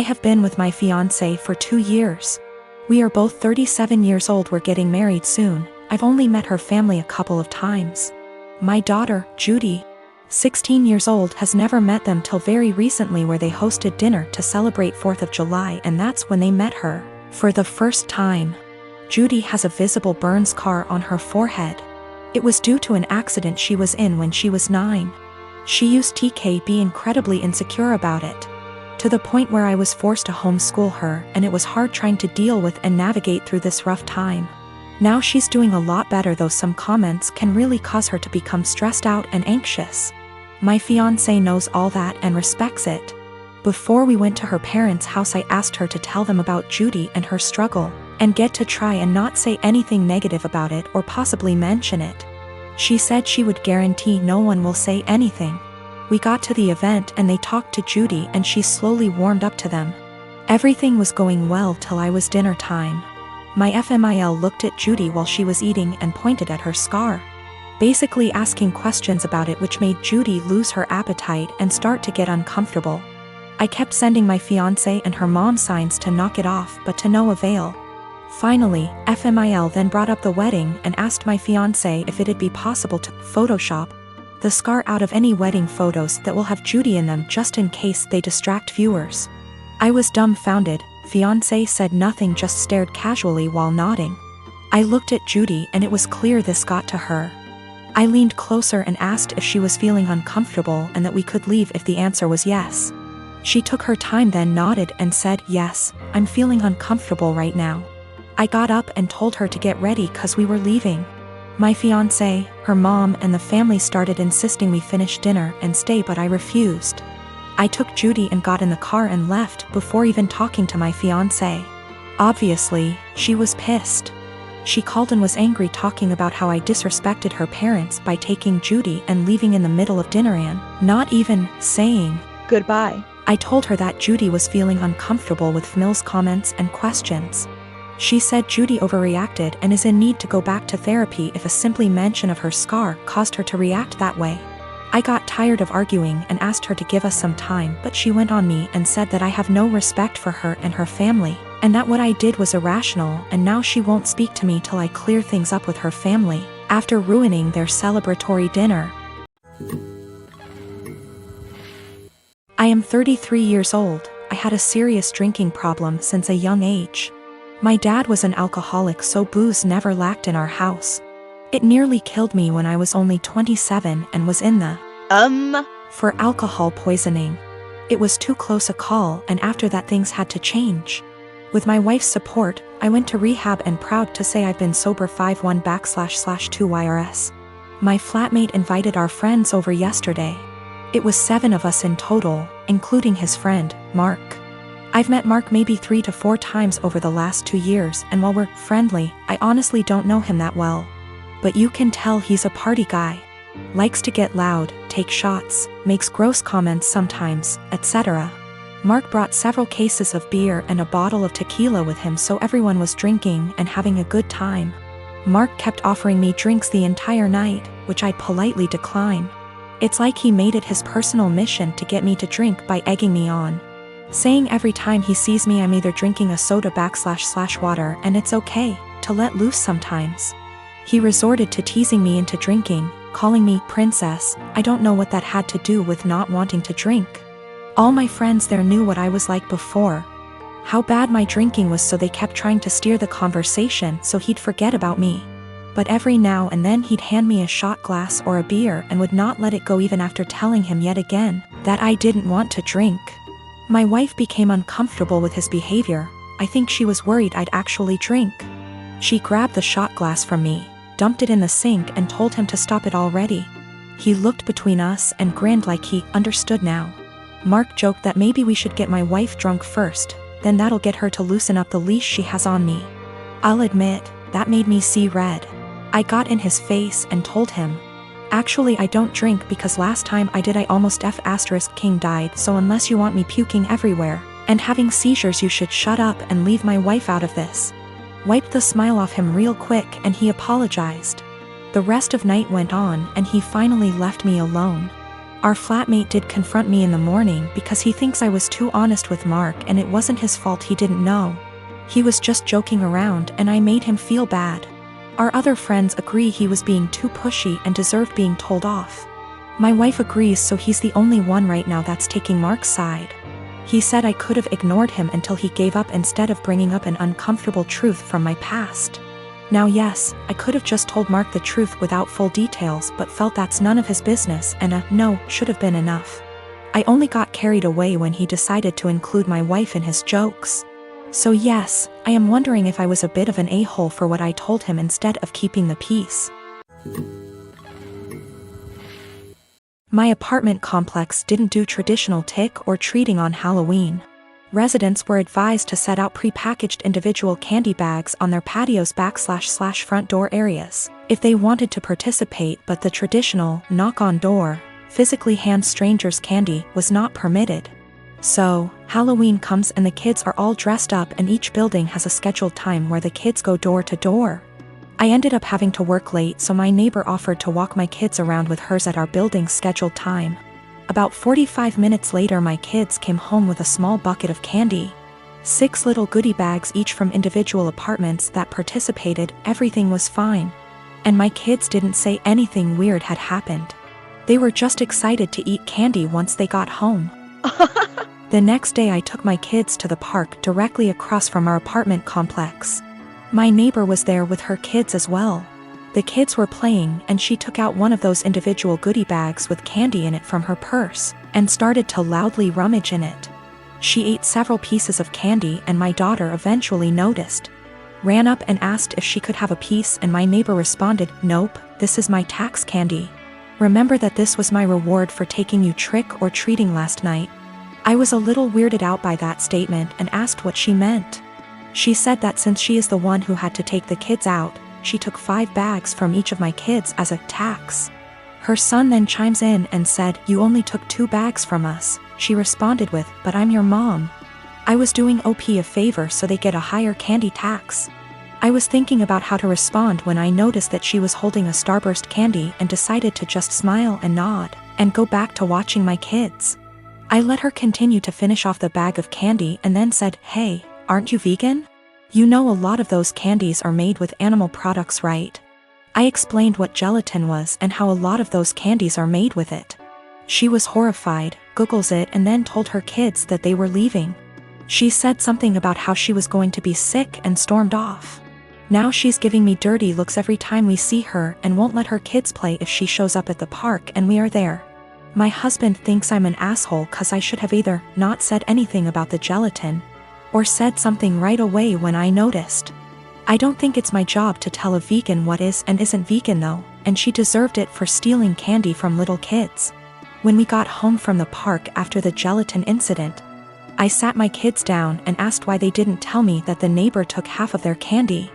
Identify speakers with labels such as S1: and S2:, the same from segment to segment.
S1: I have been with my fiancé for 2 years. We are both 37 years old. We're getting married soon. I've only met her family a couple of times. My daughter, Judy, 16 years old, has never met them till very recently, where they hosted dinner to celebrate 4th of July, and that's when they met her for the first time. Judy has a visible burn scar on her forehead. It was due to an accident she was in when she was 9. She used to be incredibly insecure about it, to the point where I was forced to homeschool her, and it was hard trying to deal with and navigate through this rough time. Now she's doing a lot better, though some comments can really cause her to become stressed out and anxious. My fiancé knows all that and respects it. Before we went to her parents' house, I asked her to tell them about Judy and her struggle, and get to try and not say anything negative about it or possibly mention it. She said she would guarantee no one will say anything. We got to the event and they talked to Judy, and she slowly warmed up to them. Everything was going well till it was dinner time. My FMIL looked at Judy while she was eating and pointed at her scar, basically asking questions about it, which made Judy lose her appetite and start to get uncomfortable. I kept sending my fiancé and her mom signs to knock it off, but to no avail. Finally, FMIL then brought up the wedding and asked my fiancé if it'd be possible to Photoshop the scar out of any wedding photos that will have Judy in them, just in case they distract viewers. I was dumbfounded. Fiancé said nothing, just stared casually while nodding. I looked at Judy and it was clear this got to her. I leaned closer and asked if she was feeling uncomfortable and that we could leave if the answer was yes. She took her time, then nodded and said, "Yes, I'm feeling uncomfortable right now." I got up and told her to get ready cause we were leaving. My fiancé, her mom and the family started insisting we finish dinner and stay, but I refused. I took Judy and got in the car and left before even talking to my fiancé. Obviously, she was pissed. She called and was angry, talking about how I disrespected her parents by taking Judy and leaving in the middle of dinner and not even saying goodbye. I told her that Judy was feeling uncomfortable with Mills' comments and questions. She said Judy overreacted and is in need to go back to therapy if a simply mention of her scar caused her to react that way. I got tired of arguing and asked her to give us some time, but she went on me and said that I have no respect for her and her family, and that what I did was irrational, and now she won't speak to me till I clear things up with her family, after ruining their celebratory dinner. I am 33 years old. I had a serious drinking problem since a young age. My dad was an alcoholic, so booze never lacked in our house. It nearly killed me when I was only 27 and was in the for alcohol poisoning. It was too close a call, and after that things had to change. With my wife's support, I went to rehab, and proud to say I've been sober 5/1/2 YRS. My flatmate invited our friends over yesterday. It was 7 of us in total, including his friend, Mark. I've met Mark maybe 3 to 4 times over the last 2 years, and while we're friendly, I honestly don't know him that well. But you can tell he's a party guy. Likes to get loud, take shots, makes gross comments sometimes, etc. Mark brought several cases of beer and a bottle of tequila with him, so everyone was drinking and having a good time. Mark kept offering me drinks the entire night, which I'd politely decline. It's like he made it his personal mission to get me to drink by egging me on, saying every time he sees me I'm either drinking a soda / water, and it's okay to let loose sometimes. He resorted to teasing me into drinking, calling me princess. I don't know what that had to do with not wanting to drink. All my friends there knew what I was like before, how bad my drinking was, so they kept trying to steer the conversation so he'd forget about me. But every now and then he'd hand me a shot glass or a beer and would not let it go, even after telling him yet again that I didn't want to drink. My wife became uncomfortable with his behavior. I think she was worried I'd actually drink. She grabbed the shot glass from me, dumped it in the sink, and told him to stop it already. He looked between us and grinned like he understood now. Mark joked that maybe we should get my wife drunk first, then that'll get her to loosen up the leash she has on me. I'll admit, that made me see red. I got in his face and told him, "Actually, I don't drink because last time I did I almost King died, so unless you want me puking everywhere and having seizures, you should shut up and leave my wife out of this." Wiped the smile off him real quick and he apologized. The rest of night went on and he finally left me alone. Our flatmate did confront me in the morning because he thinks I was too honest with Mark and it wasn't his fault, he didn't know. He was just joking around and I made him feel bad. Our other friends agree he was being too pushy and deserved being told off. My wife agrees, so he's the only one right now that's taking Mark's side. He said I could have ignored him until he gave up instead of bringing up an uncomfortable truth from my past. Now yes, I could have just told Mark the truth without full details, but felt that's none of his business and a no should have been enough. I only got carried away when he decided to include my wife in his jokes. So yes, I am wondering if I was a bit of an a-hole for what I told him instead of keeping the peace. My apartment complex didn't do traditional trick or treating on Halloween. Residents were advised to set out pre-packaged individual candy bags on their patios / front door areas if they wanted to participate, but the traditional knock on door, physically hand strangers candy was not permitted. So, Halloween comes and the kids are all dressed up and each building has a scheduled time where the kids go door to door. I ended up having to work late, so my neighbor offered to walk my kids around with hers at our building's scheduled time. About 45 minutes later my kids came home with a small bucket of candy. 6 little goodie bags each from individual apartments that participated. Everything was fine. And my kids didn't say anything weird had happened. They were just excited to eat candy once they got home. The next day I took my kids to the park directly across from our apartment complex. My neighbor was there with her kids as well. The kids were playing and she took out one of those individual goodie bags with candy in it from her purse and started to loudly rummage in it. She ate several pieces of candy and my daughter eventually noticed. Ran up and asked if she could have a piece and my neighbor responded, "Nope, this is my tax candy. Remember that this was my reward for taking you trick or treating last night." I was a little weirded out by that statement and asked what she meant. She said that since she is the one who had to take the kids out, she took 5 bags from each of my kids as a tax. Her son then chimes in and said, "You only took 2 bags from us." She responded with, "But I'm your mom. I was doing OP a favor so they get a higher candy tax." I was thinking about how to respond when I noticed that she was holding a Starburst candy and decided to just smile and nod and go back to watching my kids. I let her continue to finish off the bag of candy and then said, "Hey, aren't you vegan? You know a lot of those candies are made with animal products, right?" I explained what gelatin was and how a lot of those candies are made with it. She was horrified, Googles it and then told her kids that they were leaving. She said something about how she was going to be sick and stormed off. Now she's giving me dirty looks every time we see her and won't let her kids play if she shows up at the park and we are there. My husband thinks I'm an asshole cause I should have either not said anything about the gelatin or said something right away when I noticed. I don't think it's my job to tell a vegan what is and isn't vegan though, and she deserved it for stealing candy from little kids. When we got home from the park after the gelatin incident, I sat my kids down and asked why they didn't tell me that the neighbor took half of their candy.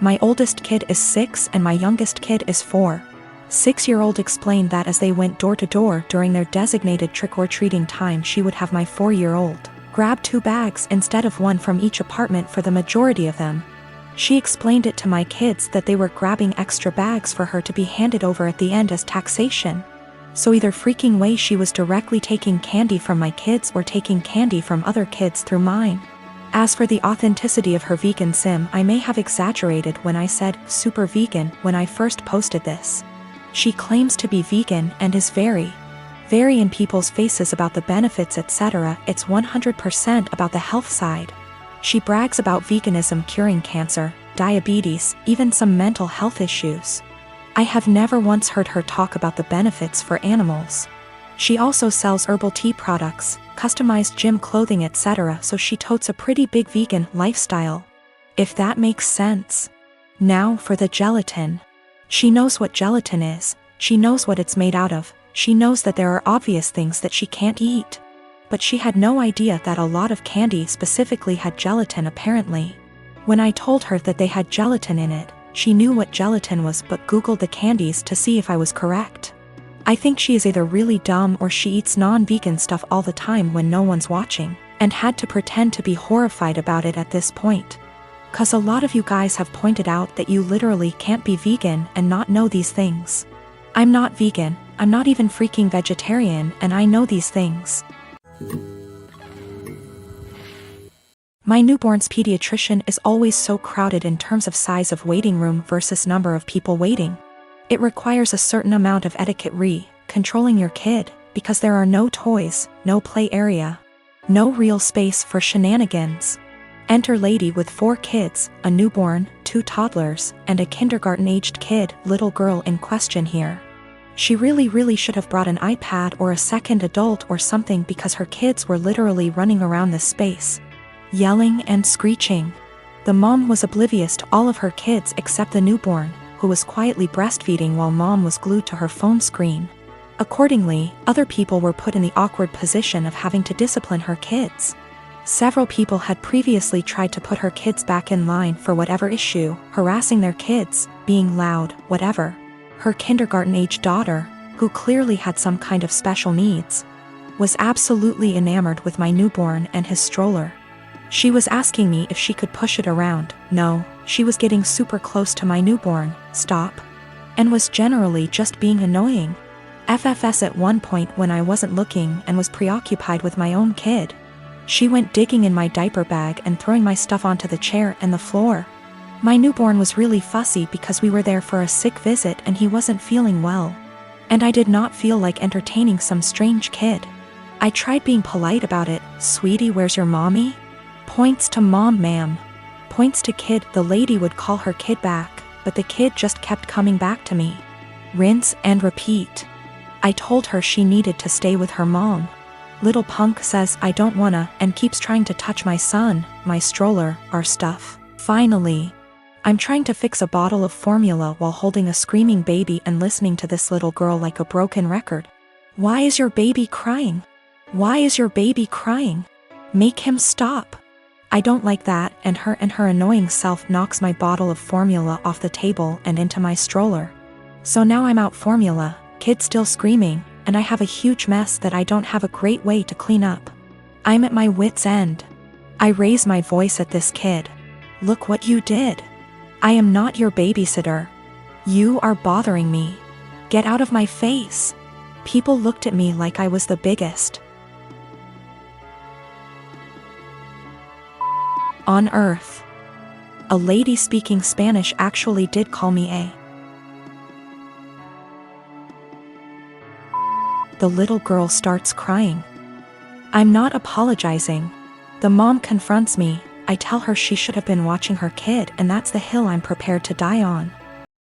S1: My oldest kid is 6 and my youngest kid is 4. 6-year-old explained that as they went door to door during their designated trick-or-treating time, she would have my 4-year-old grab 2 bags instead of 1 from each apartment for the majority of them. She explained it to my kids that they were grabbing extra bags for her to be handed over at the end as taxation. So either freaking way she was directly taking candy from my kids or taking candy from other kids through mine. As for the authenticity of her vegan sim, I may have exaggerated when I said super vegan when I first posted this. She claims to be vegan and is very in people's faces about the benefits, etc. It's 100% about the health side. She brags about veganism curing cancer, diabetes, even some mental health issues. I have never once heard her talk about the benefits for animals. She also sells herbal tea products, customized gym clothing, etc. So she totes a pretty big vegan lifestyle. If that makes sense. Now for the gelatin. She knows what gelatin is, she knows what it's made out of, she knows that there are obvious things that she can't eat. But she had no idea that a lot of candy specifically had gelatin apparently. When I told her that they had gelatin in it, she knew what gelatin was but Googled the candies to see if I was correct. I think she is either really dumb or she eats non-vegan stuff all the time when no one's watching, and had to pretend to be horrified about it at this point. Cause a lot of you guys have pointed out that you literally can't be vegan and not know these things. I'm not vegan, I'm not even freaking vegetarian and I know these things. My newborn's pediatrician is always so crowded in terms of size of waiting room versus number of people waiting. It requires a certain amount of etiquette controlling your kid, because there are no toys, no play area, no real space for shenanigans. Enter lady with 4 kids, a newborn, 2 toddlers, and a kindergarten-aged kid, little girl in question here. She really should have brought an iPad or a second adult or something because her kids were literally running around this space, yelling and screeching. The mom was oblivious to all of her kids except the newborn, who was quietly breastfeeding while mom was glued to her phone screen. Accordingly, other people were put in the awkward position of having to discipline her kids. Several people had previously tried to put her kids back in line for whatever issue, harassing their kids, being loud, whatever. Her kindergarten-age daughter, who clearly had some kind of special needs, was absolutely enamored with my newborn and his stroller. She was asking me if she could push it around. No, she was getting super close to my newborn, stop, and was generally just being annoying. FFS at one point when I wasn't looking and was preoccupied with my own kid. She went digging in my diaper bag and throwing my stuff onto the chair and the floor. My newborn was really fussy because we were there for a sick visit and he wasn't feeling well. And I did not feel like entertaining some strange kid. I tried being polite about it. Sweetie, where's your mommy? Points to mom, ma'am. Points to kid. The lady would call her kid back, but the kid just kept coming back to me. Rinse and repeat. I told her she needed to stay with her mom. Little punk says I don't wanna and keeps trying to touch my son, my stroller, our stuff. Finally, I'm trying to fix a bottle of formula while holding a screaming baby and listening to this little girl like a broken record. Why is your baby crying? Why is your baby crying? Make him stop. I don't like that, and her annoying self knocks my bottle of formula off the table and into my stroller. So now I'm out formula, kid still screaming, and I have a huge mess that I don't have a great way to clean up. I'm at my wit's end. I raise my voice at this kid. Look what you did. I am not your babysitter. You are bothering me. Get out of my face. People looked at me like I was the biggest on earth. A lady speaking Spanish actually did call me a. The little girl starts crying. I'm not apologizing. The mom confronts me. I tell her she should have been watching her kid and that's the hill I'm prepared to die on.